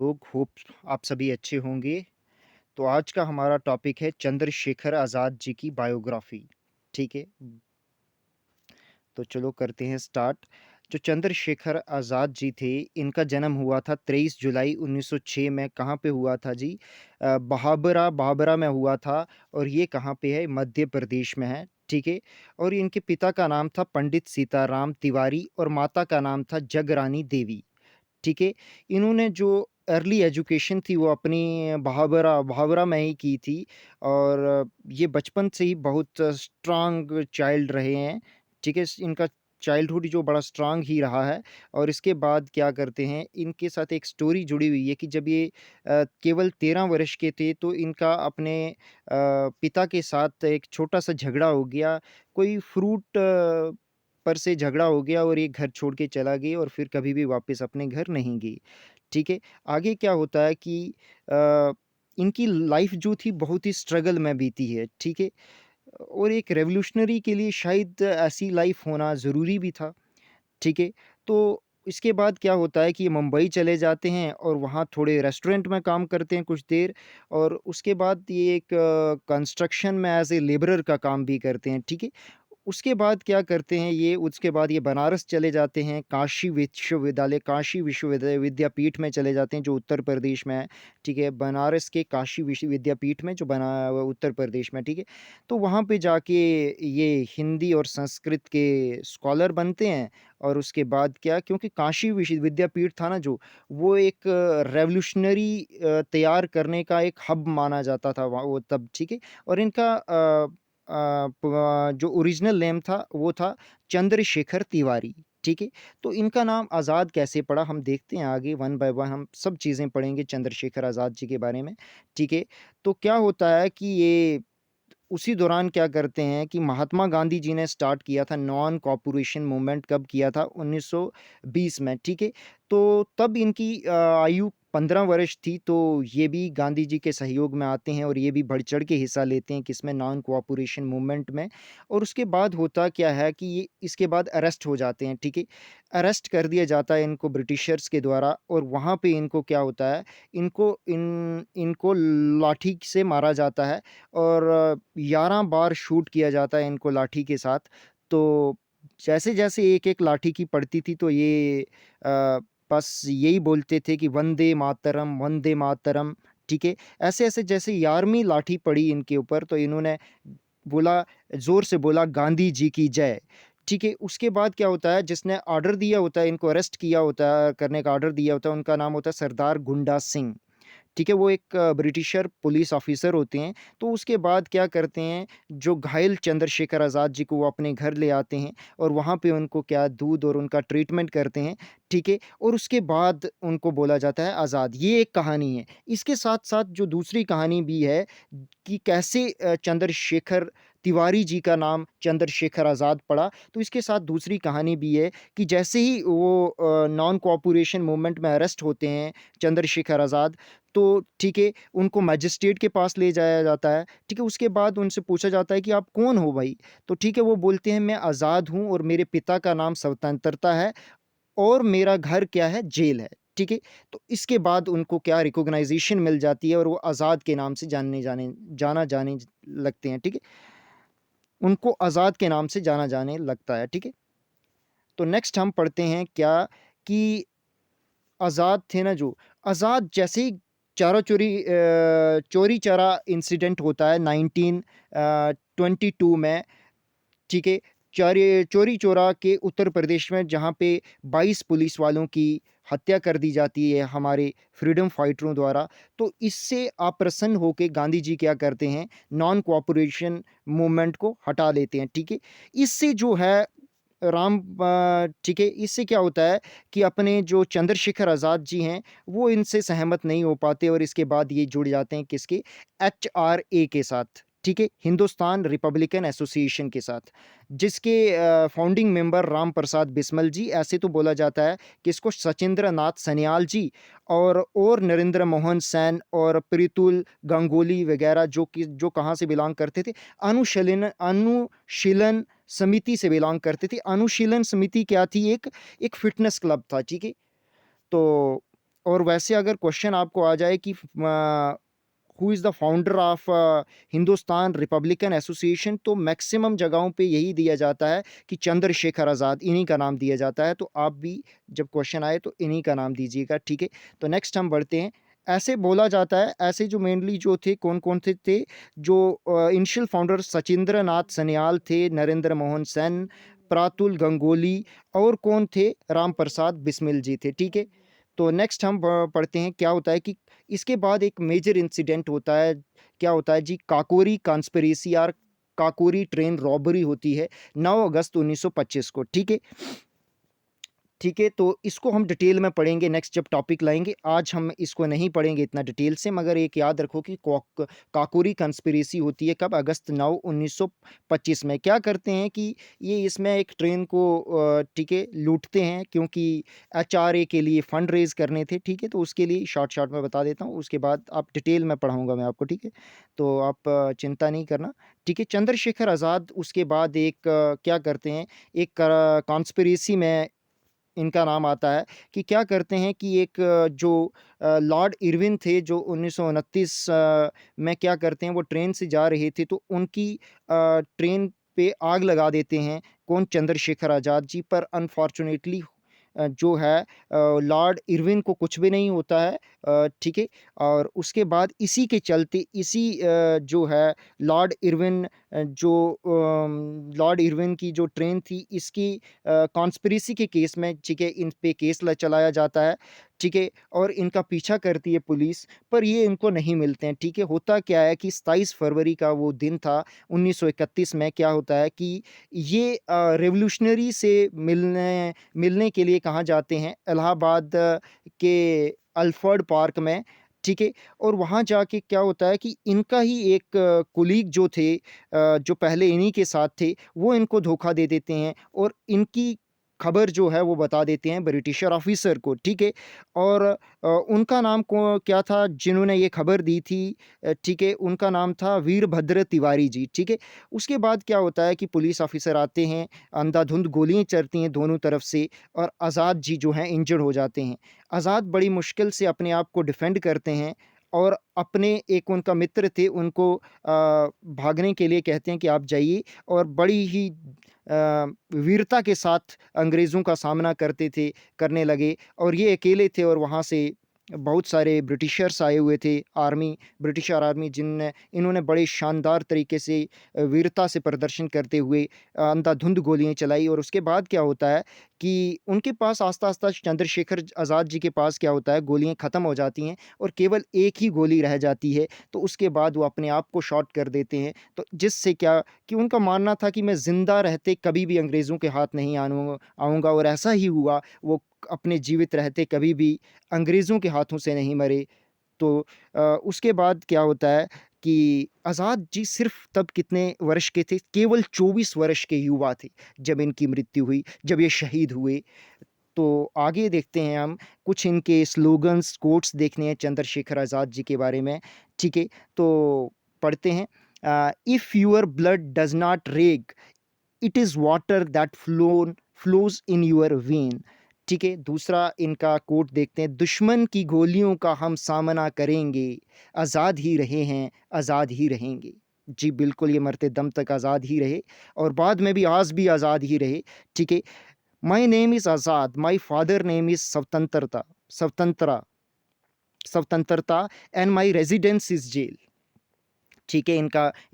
लोग होप आप सभी अच्छे होंगे। तो आज का हमारा टॉपिक है चंद्रशेखर आज़ाद जी की बायोग्राफ़ी, ठीक है? तो चलो करते हैं स्टार्ट। जो चंद्रशेखर आज़ाद जी थे, इनका जन्म हुआ था 23 जुलाई 1906 में। कहाँ पे हुआ था जी? बहाबरा बाबरा में हुआ था और ये कहाँ पे है? मध्य प्रदेश में है, ठीक है? और इनके पिता का नाम था पंडित सीताराम तिवारी और माता का नाम था जगरानी देवी। ठीक है? इन्होंने जो अर्ली एजुकेशन थी वो अपनी भाभरा भाभरा में ही की थी और ये बचपन से ही बहुत स्ट्रॉन्ग चाइल्ड रहे हैं, ठीक है? इनका चाइल्डहुड जो बड़ा स्ट्रॉन्ग ही रहा है और इसके बाद क्या करते हैं, इनके साथ एक स्टोरी जुड़ी हुई है कि जब ये केवल 13 वर्ष के थे तो इनका अपने पिता के साथ एक छोटा-सा झगड़ा हो गया। कोई फ्रूट पर से झगड़ा हो गया और ये घर छोड़ के चला गई और फिर कभी भी वापस अपने घर नहीं गई, ठीक है? आगे क्या होता है कि अ, इनकी लाइफ़ जो थी बहुत ही स्ट्रगल में बीती है, ठीक है? और एक रेवोल्यूशनरी के लिए शायद ऐसी लाइफ़ होना ज़रूरी भी था, ठीक है? तो इसके बाद क्या होता है कि ये मुंबई चले जाते हैं और वहाँ थोड़े रेस्टोरेंट में काम करते हैं कुछ देर और उसके बाद ये एक कंस्ट्रक्शन में एज़ ए लेबरर का काम भी करते हैं, ठीक है? उसके बाद क्या करते हैं ये उसके बाद ये बनारस चले जाते हैं, काशी विश्वविद्यालय विद्यापीठ में चले जाते हैं जो उत्तर प्रदेश में है, ठीक है? बनारस के काशी विश्वविद्यापीठ में जो बना हुआ उत्तर प्रदेश में, ठीक है? तो वहाँ पे जाके ये हिंदी और संस्कृत के स्कॉलर बनते हैं और उसके बाद क्या क्योंकि काशी विश्वविद्यापीठ था ना जो, वो एक रेवोल्यूशनरी तैयार करने का एक हब माना जाता था वहाँ वो तब, ठीक है? और इनका जो ओरिजिनल नेम था, वो था चंद्रशेखर तिवारी, ठीक है? तो इनका नाम आज़ाद कैसे पड़ा, हम देखते हैं आगे वन बाय वन हम सब चीज़ें पढ़ेंगे चंद्रशेखर आज़ाद जी के बारे में, ठीक है? तो क्या होता है कि ये उसी दौरान क्या करते हैं कि महात्मा गांधी जी ने स्टार्ट किया था नॉन कॉपोरेशन मूवमेंट कब किया था 1920 में, ठीक है? तो तब इनकी आयु 15 वर्ष थी, तो ये भी गांधी जी के सहयोग में आते हैं और ये भी बढ़-चढ़ के हिस्सा लेते हैं किसमें नॉन कोऑपरेशन मूवमेंट में और उसके बाद होता क्या है कि ये इसके बाद अरेस्ट हो जाते हैं, ठीक है? अरेस्ट कर दिया जाता है इनको ब्रिटिशर्स के द्वारा और वहाँ पे इनको क्या होता है, इनको लाठी से मारा जाता है और 11 बार शूट किया जाता है इनको लाठी के साथ। तो जैसे-जैसे एक-एक लाठी की पड़ती थी तो ये बस यही बोलते थे कि वंदे मातरम, ठीक है? ऐसे-ऐसे जैसे 11वीं लाठी पड़ी इनके ऊपर तो इन्होंने बोला ज़ोर से बोला गांधी जी की जय, ठीक है? उसके बाद क्या होता है जिसने ऑर्डर दिया होता है इनको अरेस्ट किया होता है करने का ऑर्डर दिया होता है उनका नाम होता है सरदार गुंडा सिंह। ठीक है, वो एक ब्रिटिशर पुलिस ऑफ़िसर होते हैं, तो उसके बाद क्या करते हैं, जो घायल चंद्रशेखर आज़ाद जी को वो अपने घर ले आते हैं और वहाँ पे उनको क्या दूध और उनका ट्रीटमेंट करते हैं, ठीक है? और उसके बाद उनको बोला जाता है आज़ाद, ये एक कहानी है। इसके साथ-साथ जो दूसरी कहानी भी है कि कैसे चंद्रशेखर तिवारी जी का नाम चंद्रशेखर आज़ाद पड़ा, तो इसके साथ दूसरी कहानी भी है कि जैसे ही वो नॉन कोऑपरेशन मूवमेंट में अरेस्ट होते हैं चंद्रशेखर आज़ाद, तो ठीक है, उनको मजिस्ट्रेट के पास ले जाया जाता है, ठीक है? उसके बाद उनसे पूछा जाता है कि आप कौन हो भाई? तो ठीक है, वो बोलते हैं मैं आज़ाद हूँ और मेरे पिता का नाम स्वतंत्रता है और मेरा घर क्या है? जेल है, ठीक है? तो इसके बाद उनको क्या रिकॉग्नाइज़ेशन मिल जाती है और वो आज़ाद के नाम से जाना जाने लगते हैं, ठीक है? उनको आज़ाद के नाम से जाना जाने लगता है, ठीक है? तो नेक्स्ट हम पढ़ते हैं क्या कि आज़ाद थे ना जो, आज़ाद जैसे ही चोरी-चरा इंसिडेंट होता है 1922 में, ठीक है? चोरी-चोरा के उत्तर प्रदेश में जहाँ पे 22 पुलिस वालों की हत्या कर दी जाती है हमारे फ्रीडम फाइटरों द्वारा। तो इससे अप्रसन्न होके गांधी जी क्या करते हैं, नॉन कोऑपरेशन मूवमेंट को हटा लेते हैं, ठीक है? इससे जो है ठीक है, इससे क्या होता है कि अपने जो चंद्रशेखर आज़ाद जी हैं, वो इनसे सहमत नहीं हो पाते और इसके बाद ये जुड़ जाते हैं किसके? एचआरए के साथ, ठीक है? हिंदुस्तान रिपब्लिकन एसोसिएशन के साथ, जिसके फाउंडिंग मेंबर राम प्रसाद बिस्मिल जी, ऐसे तो बोला जाता है कि इसको सचिंद्र नाथ सन्याल जी और नरेंद्र मोहन सेन और प्रीतुल गंगोली वगैरह जो कहाँ से बिलॉन्ग करते थे? अनुशीलन समिति से बिलॉन्ग करते थे। अनुशीलन समिति क्या थी? एक एक फ़िटनेस क्लब था, ठीक है? तो और वैसे अगर क्वेश्चन आपको आ जाए कि who is the founder of Hindustan Republican association, तो मैक्सिमम जगहों पे यही दिया जाता है कि चंद्रशेखर आज़ाद, इन्हीं का नाम दिया जाता है। तो आप भी जब क्वेश्चन आए तो इन्हीं का नाम दीजिएगा, ठीक है। तो नेक्स्ट हम बढ़ते हैं। ऐसे बोला जाता है, ऐसे जो मेनली जो थे कौन-कौन थे जो इनिशियल फाउंडर सचिंद्र नाथ सन्याल थे, नरेंद्र मोहन सेन, प्रातुल गंगोली और कौन थे? राम प्रसाद बिस्मिल जी थे, ठीक है। तो नेक्स्ट हम पढ़ते हैं क्या होता है कि इसके बाद एक मेजर इंसिडेंट होता है। क्या होता है जी? काकोरी कॉन्स्पिरेसी और काकोरी ट्रेन रॉबरी होती है 9 अगस्त 1925 को, ठीक है। ठीक है, तो इसको हम डिटेल में पढ़ेंगे नेक्स्ट जब टॉपिक लाएँगे। आज हम इसको नहीं पढ़ेंगे इतना डिटेल से, मगर एक याद रखो कि काकोरी कंस्पिरेसी होती है कब? अगस्त 9, 1925 में। क्या करते हैं कि ये इसमें एक ट्रेन को ठीक है, लूटते हैं क्योंकि एचआरए के लिए फंड रेज़ करने थे, ठीक है? तो उसके लिए शॉर्ट में बता देता हूँ, उसके बाद आप डिटेल में पढ़ाऊँगा मैं आपको, ठीक है? तो आप चिंता नहीं करना, ठीक है? चंद्रशेखर आज़ाद उसके बाद एक क्या करते हैं, एक कॉन्स्पिरेसी में इनका नाम आता है कि क्या करते हैं कि एक जो लॉर्ड इरविन थे जो 1929 में क्या करते हैं, वो ट्रेन से जा रहे थे तो उनकी ट्रेन पे आग लगा देते हैं। कौन? चंद्रशेखर आज़ाद जी। पर अनफॉर्चुनेटली जो है लॉर्ड इरविन को कुछ भी नहीं होता है, ठीक है। और उसके बाद इसी के चलते इसी जो है लॉर्ड इरविन जो लॉर्ड इरविन की जो ट्रेन थी इसकी कॉन्स्पिरेसी के केस में, ठीक है, इन पे केस चलाया जाता है, ठीक है। और इनका पीछा करती है पुलिस, पर ये इनको नहीं मिलते हैं, ठीक है। होता क्या है कि 27 फरवरी का वो दिन था 1931 में। क्या होता है कि ये रेवोल्यूशनरी से मिलने मिलने के लिए कहाँ जाते हैं? इलाहाबाद के अल्फर्ड पार्क में, ठीक है। और वहाँ जाके क्या होता है कि इनका ही एक कोलीग जो थे जो पहले इन्हीं के साथ थे, वो इनको धोखा दे देते हैं और इनकी खबर जो है वो बता देते हैं ब्रिटिशर ऑफिसर को, ठीक है। और उनका नाम को क्या था जिन्होंने ये खबर दी थी, ठीक है, उनका नाम था वीरभद्र तिवारी जी, ठीक है। उसके बाद क्या होता है कि पुलिस ऑफिसर आते हैं, अंधाधुंध गोलियाँ चलती हैं दोनों तरफ से और आज़ाद जी जो हैं इंजर्ड हो जाते हैं। आज़ाद बड़ी मुश्किल से अपने आप को डिफेंड करते हैं और अपने एक उनका मित्र थे उनको भागने के लिए कहते हैं कि आप जाइए, और बड़ी ही वीरता के साथ अंग्रेज़ों का सामना करने लगे। और ये अकेले थे और वहाँ से बहुत सारे ब्रिटिशर्स आए हुए थे, ब्रिटिशर आर्मी, जिनने इन्होंने बड़े शानदार तरीके से वीरता से प्रदर्शन करते हुए अंधाधुंध गोलियाँ चलाई। और उसके बाद क्या होता है कि उनके पास आस्ता-आस्ता चंद्रशेखर आज़ाद जी के पास क्या होता है, गोलियाँ ख़त्म हो जाती हैं और केवल एक ही गोली रह जाती है। तो उसके बाद वो अपने आप को शॉट कर देते हैं। तो जिससे क्या कि उनका मानना था कि मैं ज़िंदा रहते कभी भी अंग्रेज़ों के हाथ नहीं आऊँगा, और ऐसा ही हुआ। वो अपने जीवित रहते कभी भी अंग्रेज़ों के हाथों से नहीं मरे। तो उसके बाद क्या होता है कि आज़ाद जी सिर्फ़ तब कितने वर्ष के थे? केवल 24 वर्ष के युवा थे, जब इनकी मृत्यु हुई, जब ये शहीद हुए। तो आगे देखते हैं हम, कुछ इनके स्लोगन्स, कोट्स देखने हैं चंद्रशेखर आज़ाद जी के बारे में, ठीक है? तो पढ़ते हैं, "if your blood does not rage, it is water that flows in your vein." ठीक है? दूसरा इनका कोट देखते हैं, "दुश्मन की गोलियों का हम सामना करेंगे, आज़ाद ही रहे हैं, आज़ाद ही रहेंगे।" जी, बिल्कुल, ये मरते दम तक आज़ाद ही रहे और बाद में भी आज भी आज़ाद ही रहे, ठीक है? "My name is Azad, my father name is Swatantra Swatantrata and my residence is jail." ठीक है,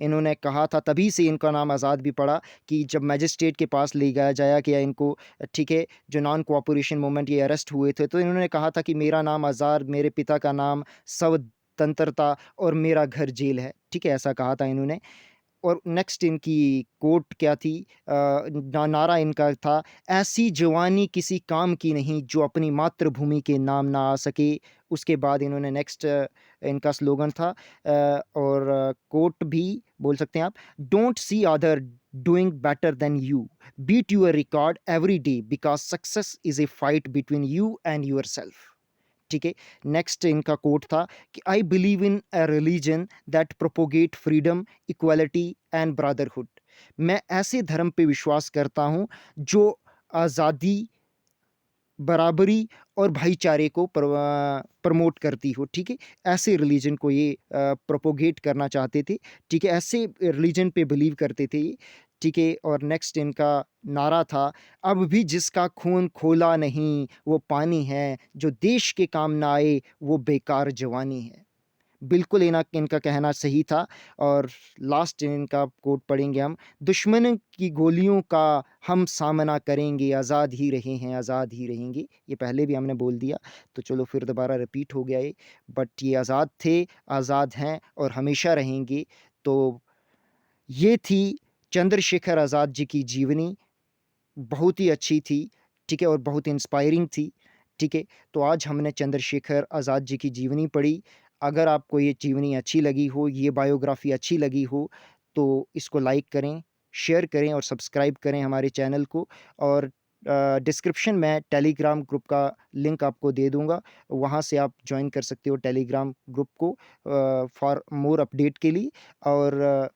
इन्होंने कहा था, तभी से इनका नाम आज़ाद भी पड़ा कि जब मैजिस्ट्रेट के पास ले जाया गया इनको, ठीक है, जो नॉन कोऑपरेशन मूवमेंट ये अरेस्ट हुए थे, तो इन्होंने कहा था कि मेरा नाम आज़ाद, मेरे पिता का नाम स्वतंत्रता और मेरा घर जेल है, ठीक है, ऐसा कहा था इन्होंने। और नेक्स्ट इनकी कोट क्या थी, नारा इनका था, "ऐसी जवानी किसी काम की नहीं जो अपनी मातृभूमि के नाम ना आ सके।" उसके बाद इन्होंने नेक्स्ट इनका स्लोगन था, और कोट भी बोल सकते हैं आप, "don't see other doing better than you, beat your record every day because success is a fight between you and yourself." ठीक है। नेक्स्ट इनका कोट था कि, "I believe in a religion that propagate freedom, equality and brotherhood." मैं ऐसे धर्म पे विश्वास करता हूँ जो आज़ादी, बराबरी और भाईचारे को प्रमोट करती हो, ठीक है? ऐसे रिलीजन को ये प्रोपोगेट करना चाहते थे, ठीक है? ऐसे रिलीजन पे बिलीव करते थे ये, ठीक है? और नेक्स्ट इनका नारा था, अब भी जिसका खून खौला नहीं, वो पानी है, जो देश के काम ना आए, वो बेकार जवानी है। बिल्कुल इनका कहना सही था और लास्ट इनका कोट पढ़ेंगे हम, दुश्मन की गोलियों का हम सामना करेंगे, आज़ाद ही रहे हैं, आज़ाद ही रहेंगे। ये पहले भी हमने बोल दिया, तो चलो फिर दोबारा रिपीट हो गया ये, बट ये आज़ाद थे, आज़ाद हैं और हमेशा रहेंगे। तो ये थी चंद्रशेखर आज़ाद जी की जीवनी, बहुत ही अच्छी थी, ठीक है? और बहुत इंस्पायरिंग थी, ठीक है? तो आज हमने चंद्रशेखर आज़ाद जी की जीवनी पढ़ी। अगर आपको ये जीवनी अच्छी लगी हो, ये बायोग्राफ़ी अच्छी लगी हो, तो इसको लाइक करें, शेयर करें और सब्सक्राइब करें हमारे चैनल को और डिस्क्रिप्शन में टेलीग्राम ग्रुप का लिंक आपको दे दूँगा। वहाँ से आप जॉइन कर सकते हो टेलीग्राम ग्रुप को फॉर मोर अपडेट के लिए और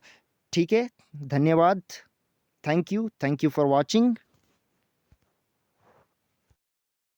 ठीक है? धन्यवाद। Thank you for watching.